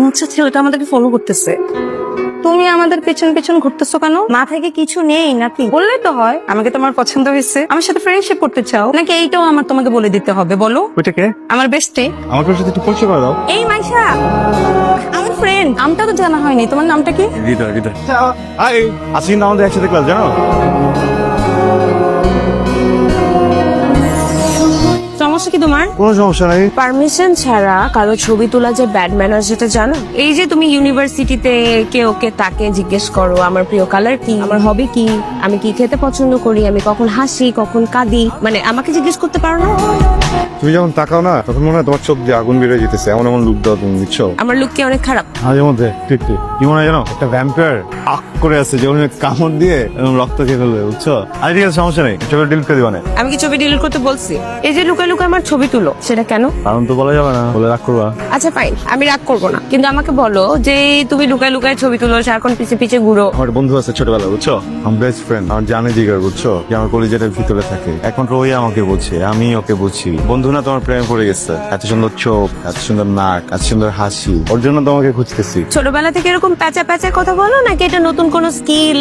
আচ্ছা, ছেলেটা আমাদেরকে ফলো করতেছে। তুমি আমাদের পেছন পেছন ঘুরতেছো কেন? মাথায় কি কিছু নেই নাকি? বললে তো হয় আমাকে তোমার পছন্দ হয়েছে, আমার সাথে ফ্রেন্ডশিপ করতে চাও, নাকি এইটাও আমার তোমাকে বলে দিতে হবে? বলো। ওইটা কে? আমার বেস্টে। আমার সাথে একটু পরিচয় করে দাও। এই মাইশা, আমার ফ্রেন্ড। নামটা তো জানা হয়নি, তোমার নামটা কি? হৃদয়। হৃদয় হাই, আজকে কিন্তু আমাদের একসাথে ক্লাস, জানো? সমস্যা কি তোমার? কোনো সমস্যা নাই। পারমিশন ছাড়া কারো ছবি তোলা যে ব্যাড ম্যানার সেটা জানো? এই যে তুমি ইউনিভার্সিটিতে কে ওকে তাকে জিজ্ঞেস করো আমার প্রিয় কালার কি, আমার হবি কি, আমি কি খেতে পছন্দ করি, আমি কখন হাসি কখন কাঁদি, মানে আমাকে জিজ্ঞেস করতে পারো না? তুমি যখন তাকাও না তখন মনে হয় তোমার চোখ দিয়ে আগুন বেরিয়ে যেতেছে, এমন এমন লুক দাও তুমি, বুঝছো? আমার লুক কি অনেক খারাপ? মাঝে মধ্যে ঠিক ঠিক কি মনে হয় জানো, একটা ভ্যাম্পায়ার আক করে আছে যেমন কামড় দিয়ে এবং রক্ত খেয়ে ফেলবে, বুঝছো? আর ঠিক আছে, সমস্যা নেই, ছবি ডিলিট করে দিবা না। আমি কি ছবি ডিলিট করতে বলছি? এই যে লুকায় লুকায় আমার ছবি তুলো, সেটা কেন? কারণ তো বলা যাবে না, বলে রাগ করবা। আচ্ছা ফাইন, আমি রাগ করবো না, কিন্তু আমাকে বলো যে তুমি লুকায় লুকায় ছবি তুলো, সারাক্ষণ পিছে পিছে ঘুরো। আমার একটা বন্ধু আছে ছোটবেলা, বুঝছো? আমার বেস্ট ফ্রেন্ড, আমার জানে জিগার, বুঝছো? যে আমার কলেজের ভিতরে থাকে, এখন ওই আমাকে বলছে, আমি ওকে বুঝছি। বন্ধু না তোমার প্রেমে পড়ে গেছে, এত সুন্দর চোখ, এত সুন্দর নাক, এত সুন্দর হাসি, ওর জন্য তোমাকে খুঁজতেছি। ছোটবেলা থেকে এরকম প্যাচা প্যাচা কথা বলো নাকি এটা নতুন কোনো স্কিল